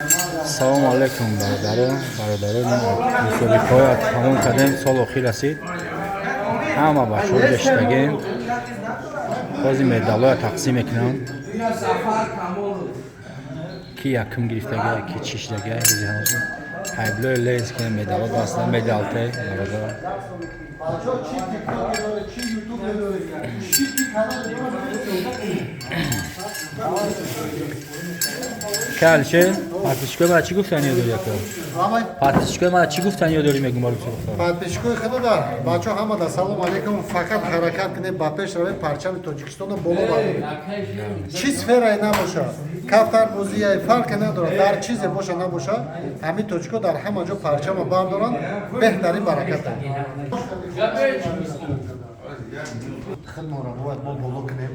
салому алайкум бародарони мусобиқаҳои тамом кардем, сол охир расид, ҳама ба шур гештагем, ҳозир медалҳоро тақсим мекунам, ки якум гирифтага, ки чиштага, ҳайблои лез ки медалҳо баста медалте бародар. Калше, подписчикои мара чӣ гуфтан ёдорӣ якам? Подписчикои мара чӣ гуфтан ёдорӣ мегум барои суохта? Подписчикои худодар, бачаҳо ҳамада салом алейкум. Фақат ҳаракат кунед ба пеш равед, парчами Тоҷикистоно боло баред. Чӣ сферае набоша, кафтарбозие фарқе надорад, дар чизе боша набоша, ҳамин тоҷико дар ҳама ҷо парчама бардоранд, беҳтарин бараката. Хилмора бояд мо боло кунем.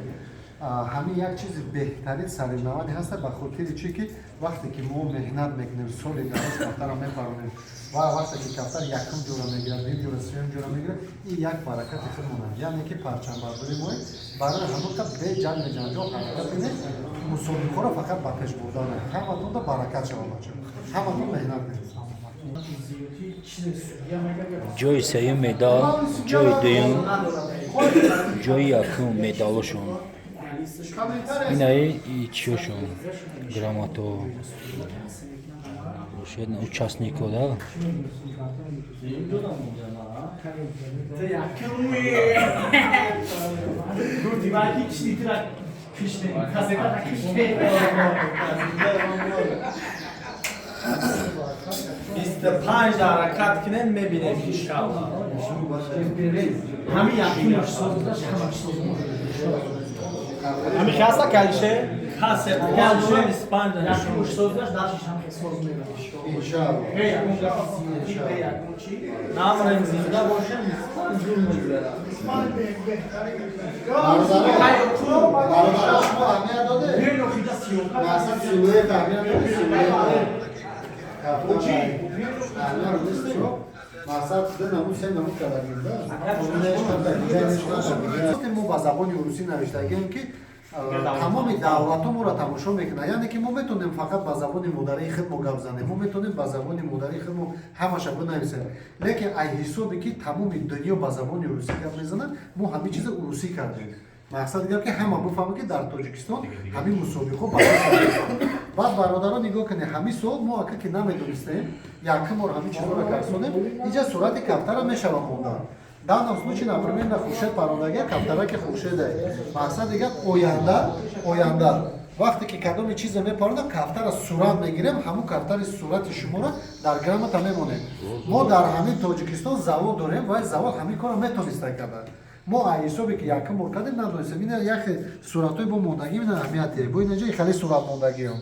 ҳамин як чизи беҳтарин саринавади ҳаста ба хотири чӣ ки вақте ки мо меҳнат мекунем, соли дароз кафтара мепаронем ва вақте ки кафтар якум ҷора мегирад, ним ҷора, сеюм ҷора мегирад, ин як баракати хуб монад. Яъне ки парчамбардорӣ мо барои ҳамука беҷан меҷанҷол ҳаракат кунем, мусобиқаро фақат ба пеш бурдане. Ҳаматонда баракат шава бача. Ҳаматон меҳнат кунед. ҷои сеюм медал, ҷои дуюм, ҷои якум медалошон. Инаи чиёшон грамото участников, да? پنج حرکت کنیم میبینیم انشاءالله همین یکی همین خاصه کلیشه خاصه کلیشه 25 یکی مش سوزش داشتش هم سوز میبینیم انشاءالله نامریم زنده باشه زور میگیره برادر شما اهمیت داده؟ مثلا سیلویت اهمیت داده؟ мо ба забони русӣ навиштагем ки тамоми давлатҳо моро тамошо мекунад, яъне ки мо метонем фақат ба забони модари худмо гап занем, мо метонем ба забони модари худмо ҳамаша бинависем, лекин ай ҳисоби ки тамоми дунё ба забони русӣ гап мезанад, мо ҳамин чиза урусӣ кардем. мақсади гап ки ҳама бифаҳмад ки дар Тоҷикистон ҳамин мусобиқо баъд бародарон нигоҳ кунед, ҳамин сол мо ака ки намедонистем, якум бор ҳамин чизоро кардем, инҷа сурати кафтара мешава мондан. В данном случае, например, на хушед пародаги кафтара ки хушеда. Мақсади гап оянда. Вақте ки кадоми чизе мепаронда, кафтара сурат мегирем, ҳамун кафтари сурати шуморо дар грамота мемонем. Мо дар ҳамин Тоҷикистон завод дорем ва завод ҳамин корро метониста карда. мо ай ҳисоби ки якум бор кардем надонистем, ина яхе суратҳои бо мондагӣ ина аҳамияте, бо инаҷа хеле сурат мондагиам.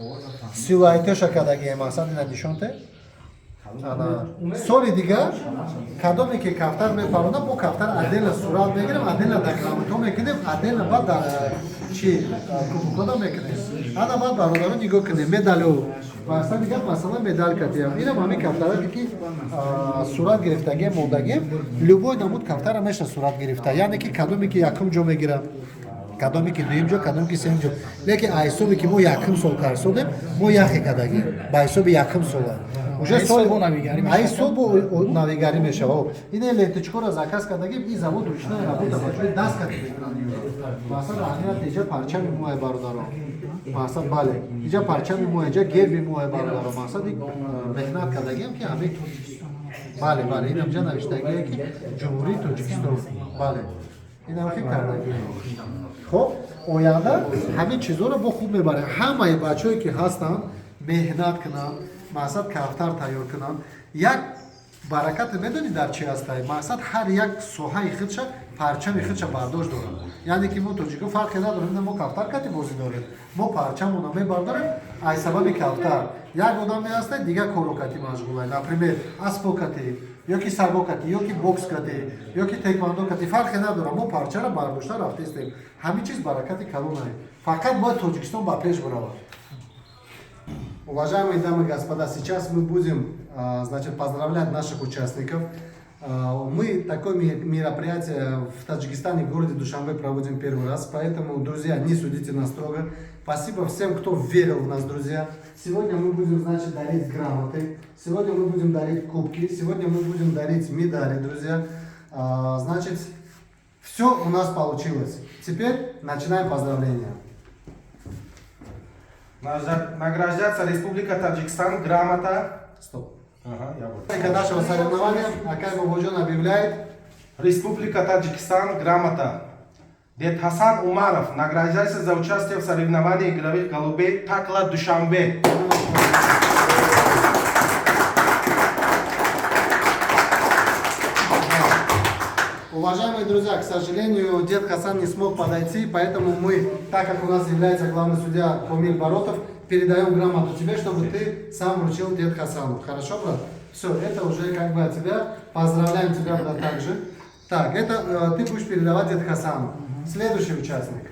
Силуайтоша кардагием, мақсад ина нишонте. соли дигар кадоме ки кафтар мепаронда, мо кафтар адела сурат мегирем, адела дар грамота мекунем, адела баъд дар чи кубукода мекунем. ана баъд бародарон нигоҳ кунем, медалё мақсади гап масалан медал кардем, инам ҳамин кафтарате ки сурат гирифтагием мондагием, любой намуд кафтара меша сурат гирифта, яъне ки кадоме ки якум ҷо мегирам, кадоме ки дуюм ҷо, кадоме ки сеюм ҷо, лекин аз ҳисоби ки мо якум сол кар содем, мо яхе кардагием ба ҳисоби якум сола. Ай сол бо навигарӣ мешава. Ин лентичкора заказ кардагим, ин завод ручная работа бачаҳои даст карда мекунанд. Мақсад аҳамият иҷа парчами моҳе бародарон. Мақсад бале, иҷа парчами моҳе, иҷа герби моҳе бародарон. Мақсади меҳнат кардагим ки ҳамин бале, инам ҷа навиштагие ки ҷумҳурии Тоҷикистон. Бале. Инам хи кардагим. Хоб, оянда ҳамин чизоро бо хуб мебарем. Ҳамаи бачаҳое ки ҳастанд, меҳнат кунанд, мақсад кафтар тайёр кунанд. Як баракате медонӣ дар чӣ ҳастай? Мақсад ҳар як соҳаи худша парчами худша бардошт дорад. Яъне ки мо тоҷико фарқе надорем, мо кафтар кати бозӣ дорем. Мо парчамона мебардорем аз сабаби кафтар. Як одам меҳастай, дигар коро кати машғулай. Например, аспо кати, ёки сабо кати, ёки бокс кати, ёки теквондо кати, фарқе надорад. Мо парчаро бардошта рафтаистем. Ҳамин чиз баракати калонае. Фақат бояд Тоҷикистон ба пеш биравад. Уважаемые дамы и господа, сейчас мы будем, значит, поздравлять наших участников. Мы такое мероприятие в Таджикистане, в городе Душанбе проводим первый раз, поэтому, друзья, не судите нас строго. Спасибо всем, кто верил в нас, друзья. Сегодня мы будем, значит, дарить грамоты, сегодня мы будем дарить кубки, сегодня мы будем дарить медали, друзья. Значит, все у нас получилось. Теперь начинаем поздравления. Награждается Республика Таджикистан, грамота. Стоп. Ага, я вот. После нашего соревнования Акай Бабаджон объявляет: Республика Таджикистан, грамота. Дед Хасан Умаров награждается за участие в соревновании игровых голубей Такла Душанбе. Уважаемые друзья, к сожалению, дед Хасан не смог подойти, поэтому мы, так как у нас является главный судья Комиль Баротов, передаем грамоту тебе, чтобы ты сам вручил дед Хасану. Хорошо, брат? Все, это уже как бы от тебя. Поздравляем тебя, брат, также. Так, это ты будешь передавать дед Хасану. Следующий участник.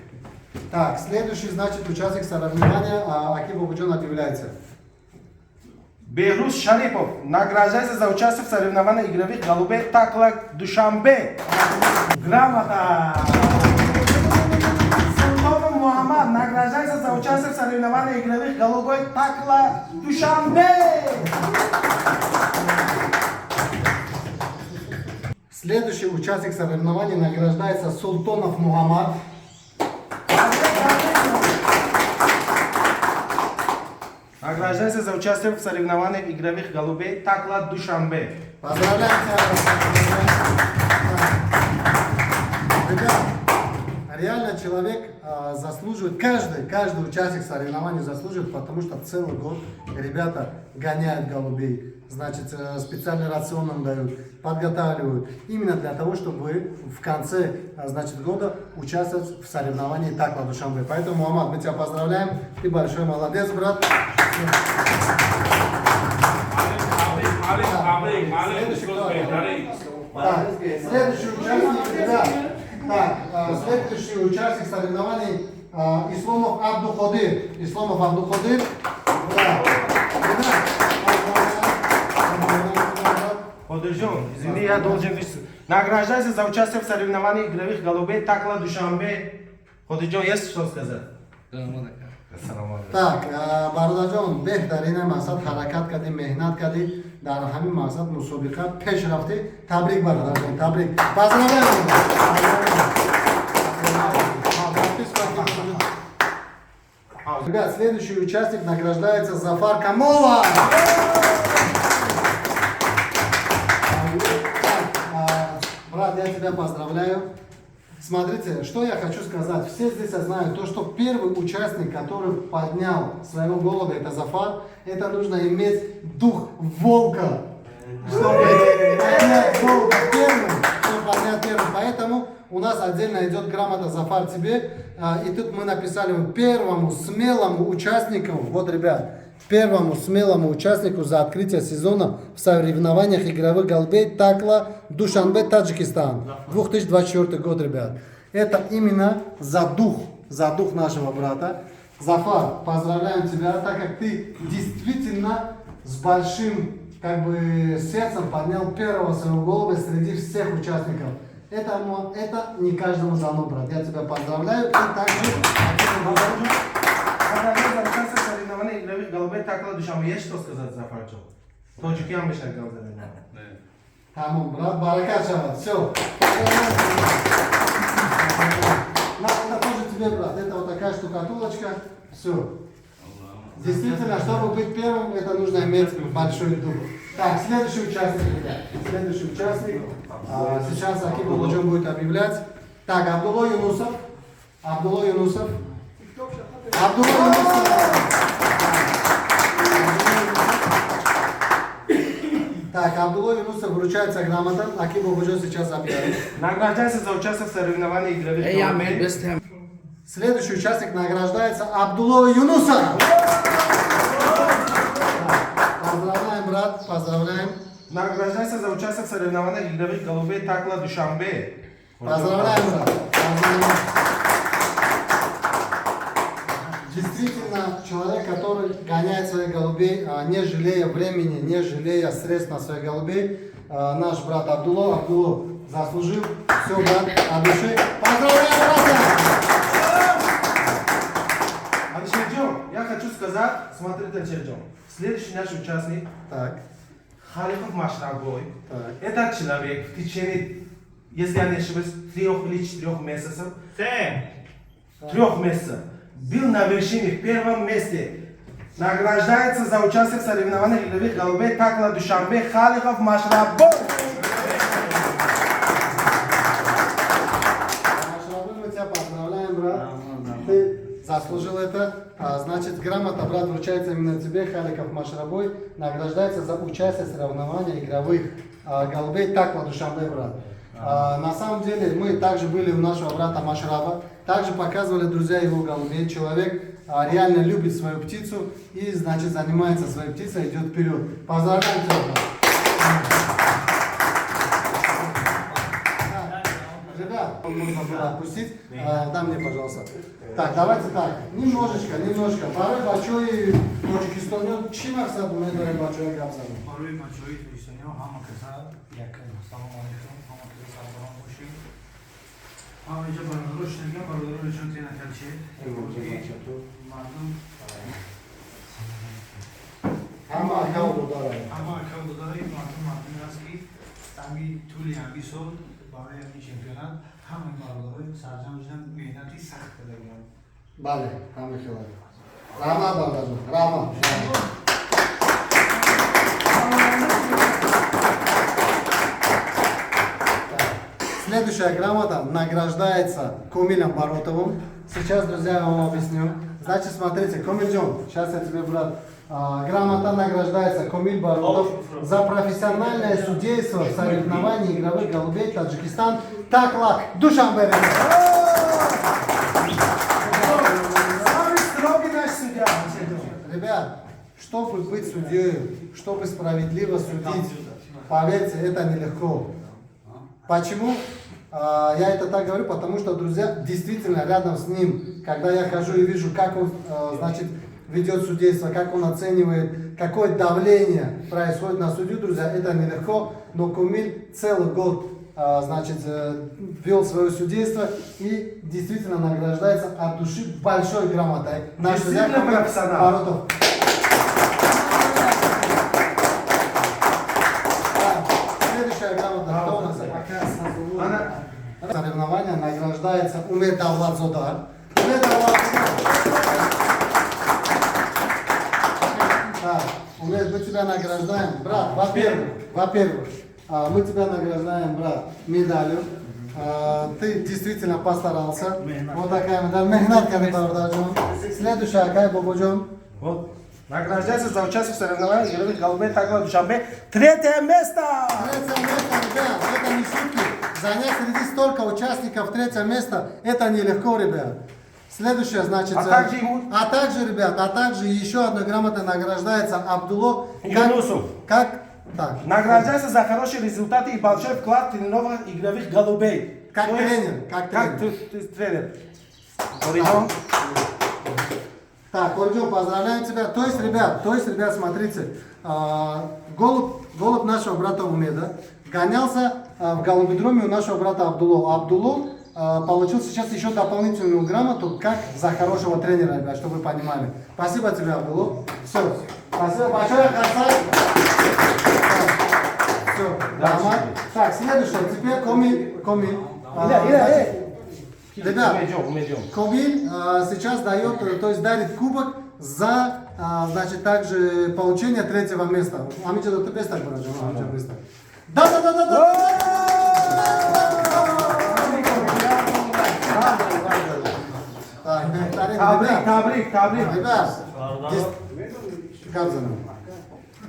Так, следующий, значит, участник соревнования Аки Бабаджон объявляется. Бехруз Шарипов награждается за участие в соревновании игровых голубей Такла Душанбе. Грамота. Султанов Мухаммад награждается за участие в соревновании игровых голубей Такла Душанбе. Следующий участник соревнований награждается Султанов Мухаммад. Награждается за участие в соревнованиях игровых голубей Такла Душанбе. Поздравляем тебя. Ребят, реально человек заслуживает, каждый участник соревнований заслуживает, потому что целый год ребята гоняют голубей. Значит, специальный рацион нам дают, подготавливают. Именно для того, чтобы в конце, значит, года участвовать в соревновании Такла Душанбе. Поэтому, Мухаммад, мы тебя поздравляем. Ты большой молодец, брат. Следующий участник, ребят. Так, следующий участник соревнований Исломов Абдуходир. Исломов Абдуходир. Да. Подождем, извини, я должен выступить. Награждается за участие в соревновании игровых голубей Такла Душанбе. Подождем, есть что сказать? Так, Бардаҷон, беҳтарина мақсад ҳаракат кардӣ, меҳнат кардӣ, дар ҳамин мақсад мусобиқа пеш рафтӣ. Табрик, Бардаҷон, табрик. Поздравляем! Ребят, следующий участник награждается Зафар Камолов. Брат, я тебя поздравляю. Смотрите, что я хочу сказать. Все здесь знают, то, что первый участник, который поднял своего голубя, это Зафар, это нужно иметь дух волка, чтобы поднять голубя первым. Поэтому у нас отдельно идет грамота Зафар тебе. И тут мы написали первому смелому участнику, вот, ребят, первому смелому участнику за открытие сезона в соревнованиях игровых голубей Такла Душанбе, Таджикистан. 2024 год, ребят. Это именно за дух нашего брата. Зафар, поздравляем тебя, так как ты действительно с большим сердцем поднял первого своего голубя среди всех участников. Это не каждому дано, брат. Я тебя поздравляю. И также игровых голубей Такла Душанбе. Есть что сказать, Зафарчо? Тоджикиян мешает голубей. Тамам, брат, баракат шабат. Все. Это тоже тебе, брат. Это вот такая штукатулочка. Все. Действительно, чтобы быть первым, это нужно иметь большой дух. Так, следующий участник, ребят. Следующий участник. Сейчас Аки Бабаджон будет объявлять. Так, Абдулла Юнусов. Абдулла Юнусов. Так, Абдулла Юнусов вручается грамота. Аки Бабаджон сейчас объявит. Награждается за участие в соревновании игровых голубей. Следующий участник награждается Абдулла Юнусов. Поздравляем, брат, поздравляем. Награждается за участие в соревнованиях игровых голубей Такла Душанбе. Поздравляем, брат. Поздравляем. Действительно, человек, который гоняет своих голубей, не жалея времени, не жалея средств на своих голубей, наш брат Абдулло. Абдулло заслужил. Все, брат, от души. Поздравляем, братья! Алишерджон, я хочу сказать, смотрите, Алишерджон, следующий наш участник, Так, Халифов Машрабой, так. этот человек в течение, если я не ошибаюсь, 3 или 4 месяцев, 3 месяцев, был на вершине, в первом месте. Награждается за участие в соревнованиях игровых голубей Такла Душанбе Халифов Машрабой. Машрабы, мы тебя поздравляем, брат. Ты заслужил это. Значит, грамота, брат, вручается именно тебе, Халиков Машрабой. Награждается за участие в соревнованиях игровых голубей Такла Душанбе, брат. На самом деле, мы также были у нашего брата Машраба. Также показывали, друзья, его голубей. Человек реально любит свою птицу и, значит, занимается своей птицей, идет вперед. Поздравляем тебя, брат. Ребят, можно было отпустить. Дай мне, пожалуйста. Так, давайте так. Немножечко. Барой бачои Тоҷикистониё чӣ мақсад медорем бачои гап занем? барои бачаҳои тоҷикистониё ҳама каса як салом алейкум, ҳама каса салом бошед. ҳама инҷо бародаро шунагам бародаро нишон тена калче мардум Ҳама акав додарам. ҳама акав додараи мардуме аст ки таби тӯли ҳамин сол барои ҳамин чемпионат ҳамаи бародарои сарҷам шудан меҳнати сахт кардагиам. Бале, ҳама хелар. Раҳмат бародарҷон. Раҳмат. Следующая грамота награждается Комилем Баротовым. Сейчас, друзья, я вам объясню. Значит, смотрите, Комильджон, сейчас я тебе, брат, грамота награждается Комиль Баротов за профессиональное судейство в соревновании игровых голубей Таджикистан Такла Душанбе. Самый строгий наш судья. Ребят, чтобы быть судьей, чтобы справедливо судить, поверьте, это нелегко. Почему? Я это так говорю, потому что, друзья, действительно рядом с ним, когда я хожу и вижу, как он, значит, ведет судейство, как он оценивает, какое давление происходит на судью, друзья, это нелегко, но Кумиль целый год, значит, вел свое судейство и действительно награждается от души большой грамотой. Наш судья Действительно Кумиль профессионал. Баротов. Следующая грамота, кто у нас? Соревнования награждается Умед Давлатзодар. Умед Давлатзодар. Так, Умед, мы тебя награждаем, брат, во-первых, мы тебя награждаем, брат, медалью. Ты действительно постарался. Вот такая медаль. Мехнат Кадыбардаджон. Следующая, Акай Бободжон. Вот. Награждается за участие в соревнованиях игровых голубей Такла Душанбе 3-е место. Третье место, ребят, это не шутки. Занять среди столько участников третье место, это нелегко, ребят. Следующее, значит... А также ему... ребят, еще одной грамотой награждается Абдулло. Юнусов. Как? Так. Награждается за хорошие результаты и большой вклад в тренировок игровых голубей. Как То есть, тренер, как тренер. Коридон. Так, Ольджон, поздравляем тебя. То есть, ребят, смотрите, голубь нашего брата Умеда гонялся в голубидроме у нашего брата Абдулло. Абдулло получил сейчас еще дополнительную грамоту, как за хорошего тренера, ребят, чтобы вы понимали. Спасибо тебе, Абдулло. Все. Спасибо большое, Хасан. Все. Так, следующее. Теперь Комиль. Ребят, Комиль сейчас дает, то есть дарит кубок за, значит, также получение третьего места. Амича, ты без так выражен? Да. Табрик. Ребят,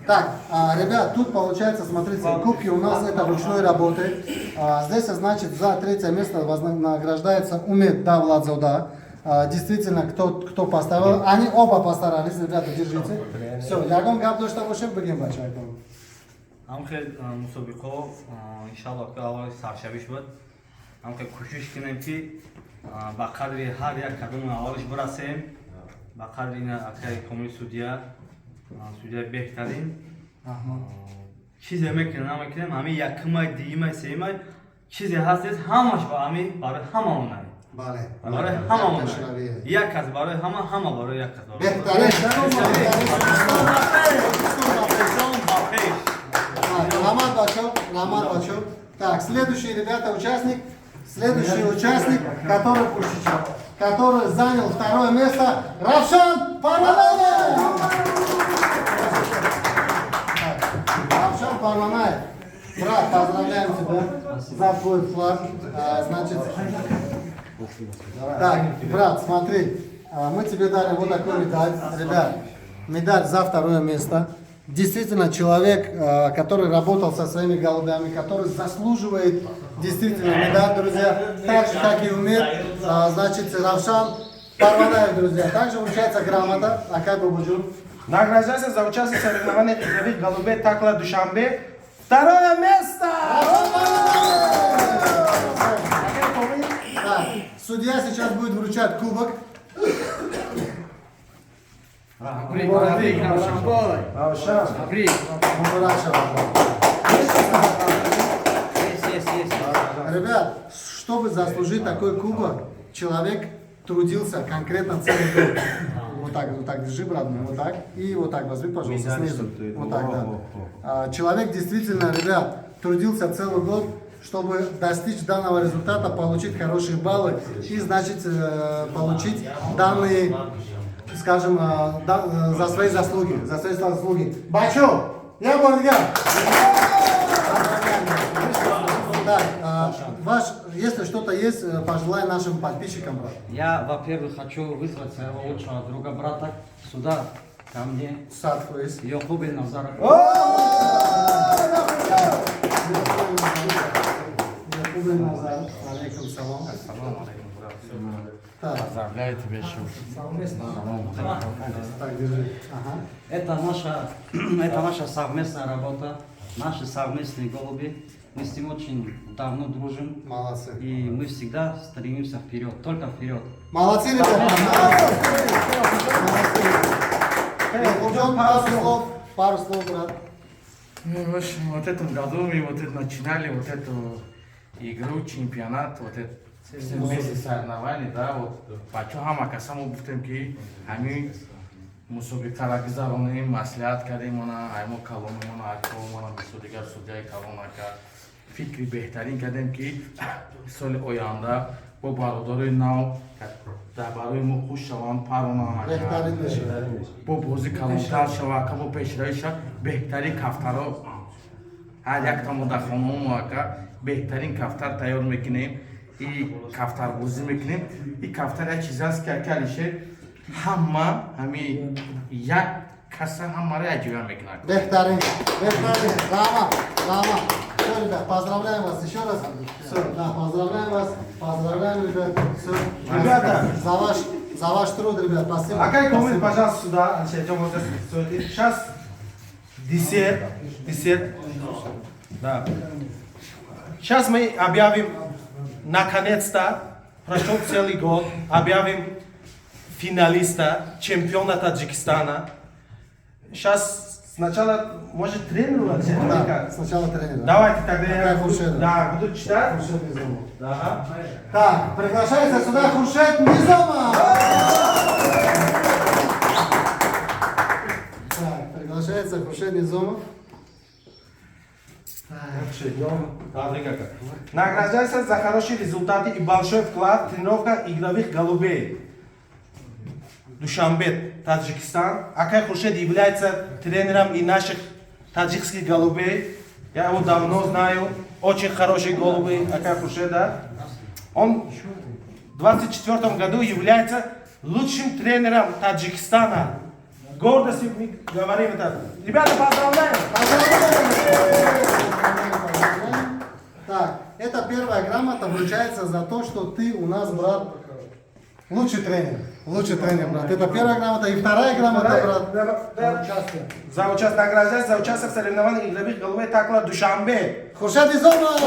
так, ребят, тут получается, смотрите, кубки у нас это ручной работы. Здесь, значит, за третье место награждается Умед Давлатзода. Действительно, кто поставил, они оба постарались, ребята, держите. Все, ягон габдо, что вы шеф бегем бачай. ҳамхел мусобиқо иншаллоҳ ки аввали саршавӣ шуд ҳамхел кӯшиш кунем ки ба қадри ҳар як кадоми аввалиш бирасем ба қадри ина акаи комили судя беҳтарин чизе мекунем, ҳами якумай, дуюмай, сеюмай чизе ҳастед, ҳамаш ба ҳами барои ҳамамонад. Бале. барои ҳамамонад. Як кас барои ҳама барои як кас. Беҳтарин. Роман Бачев. Так, следующий, ребята, участник, который занял второе место, Равшан Парванаев. Равшан Парванаев. Брат, поздравляем тебя за твой вклад. Значит, так, брат, смотри, мы тебе дали вот такую медаль. Ребят, медаль за второе место. Действительно, человек, который работал со своими голубями, который заслуживает действительно медаль, друзья, так же, как и умеет, значит, Равшан Парванаев, друзья. Также вручается грамота. Акай Бабуджу. Награждается за участие в соревнованиях игровых голубей Такла Душанбе. Второе место! Так, судья сейчас будет вручать кубок. Ребят, чтобы заслужить такой кубок, человек трудился конкретно целый год. Вот так, держи, брат, вот так. И вот так, возьми, пожалуйста, снизу. Вот так, да. Человек действительно, ребят, трудился целый год, чтобы достичь данного результата, получить хорошие баллы и, значит, получить данные, скажем, за свои заслуги. Бачо, я Бордиган. Так, если что-то есть, пожелай нашим подписчикам, брат. Я, во-первых, хочу вызвать своего лучшего друга, брата, сюда, ко мне. Садку есть. Йохубин Назаров. Якубин Назаров. Алейкум салам. Так, Поздравляю тебя, так, держи. Ага. Это наша совместная работа, наши совместные голуби. Мы с ним очень давно дружим. Молодцы. И мы всегда стремимся вперед, только вперед. Молодцы, ребята. Молодцы. Пару слов, брат. В общем, вот этом году мы вот это начинали, вот эту игру, чемпионат, вот это вместе соревнований, да, вот бачаҳам акасаму гуфтем ки ҳамин мусобиқаро гузаронем, маслиҳат кардем, ҳаймо калонемона, акомона, мисол дигар судяи калон ака фикри беҳтарин кардем ки соли оянда бо бародарои нав дар барои мо хуш шаванд, парвона Беҳтарин бешед. бо бозӣ калонтар шава, ака бо пешраи шав беҳтарин кафтаро ҳар яктамо дар хонаҳомо ака беҳтарин кафтар тайёр мекунем и кафтарбозӣ мекунем. И кафтар як чиз аст ки ака Алишер ҳама ҳами як каса ҳамаро якҷоя мекунад. Беҳтарин. Рама. Все, ребят, поздравляем вас еще раз. Все, да, поздравляем, ребят. Все. Ребята. За ваш труд, ребят, спасибо. Акай, коммент, пожалуйста, сюда. Алишер, вот здесь. Сейчас десерт. Да. Сейчас мы объявим, наконец-то, прошел целый год, объявим финалиста, чемпиона Таджикистана. Сейчас сначала, может, тренер? Да, сначала тренер. Давайте тогда я Хуршед. да, буду читать. Хуршед Низомов. Да. Так, приглашается сюда Хуршед Низомов. Так, приглашается Хуршед Низомов. Награждается за хорошие результаты и большой вклад в тренировках игровых голубей. Душанбе, Таджикистан. Акай Хуршед является тренером и наших таджикских голубей. Я его давно знаю. Очень хороший голубый Акай Хуршеда. Он в 2024 году является лучшим тренером Таджикистана. Гордостью мы говорим это. Ребята, поздравляем! Так, это первая грамота вручается за то, что ты у нас, брат, лучший тренер. Лучший тренер, брат. Это первая грамота. И вторая грамота, брат, за участие. Награждается за участие в соревнованиях игровых голубей Такла Душанбе. Хуршед Низомов!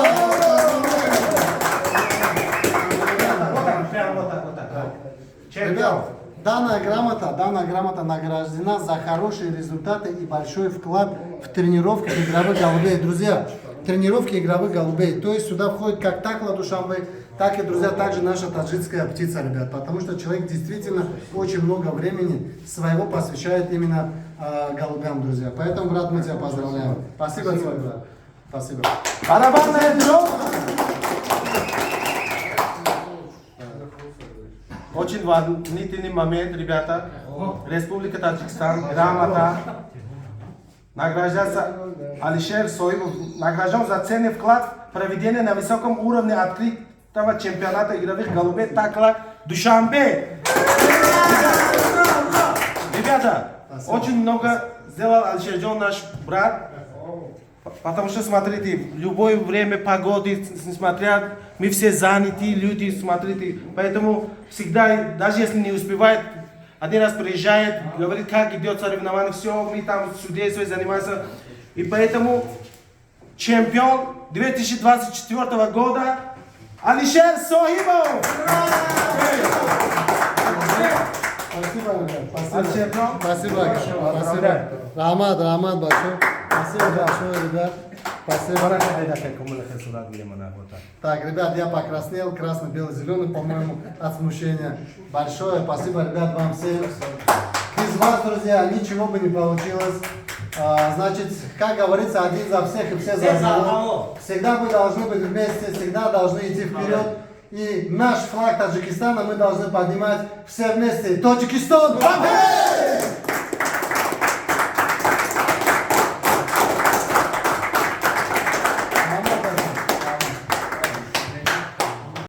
Вот так. Чемпион. Ребят, Данная грамота награждена за хорошие результаты и большой вклад в тренировки игровых голубей. Друзья, тренировки игровых голубей. То есть сюда входит как Такла Душанбе, так и, друзья, также наша таджикская птица, ребят. Потому что человек действительно очень много времени своего посвящает именно голубям, друзья. Поэтому, брат, мы тебя поздравляем. Спасибо тебе, брат. Спасибо. Барабанная дробь. Очень волнительный момент, ребята. Республика Таджикистан, грамота. Награждается Алишер Соимов. Награжден за ценный вклад в проведение на высоком уровне открытого чемпионата игровых голубей Такла Душанбе. Ребята, очень много сделал Алишерджон, наш брат. Потому что, смотрите, в любое время погоды, несмотря, мы все заняты, люди, смотрите. Поэтому всегда, даже если не успевает, один раз приезжает, говорит, как идет соревнование, все, мы там судейством занимаемся. И поэтому чемпион 2024 года Алишер Соимов! Спасибо, ребят. Алишер, Спасибо. Спасибо. Рамад большой. Спасибо большое, ребят. Спасибо. Так, ребят, я покраснел, красно-бело-зеленый, по-моему, от смущения. Большое спасибо, ребят, вам всем. Без вас, друзья, ничего бы не получилось. Значит, как говорится, один за всех и все за одного. Всегда мы должны быть вместе, всегда должны идти вперед. И наш флаг Таджикистана мы должны поднимать все вместе. Таджикистан!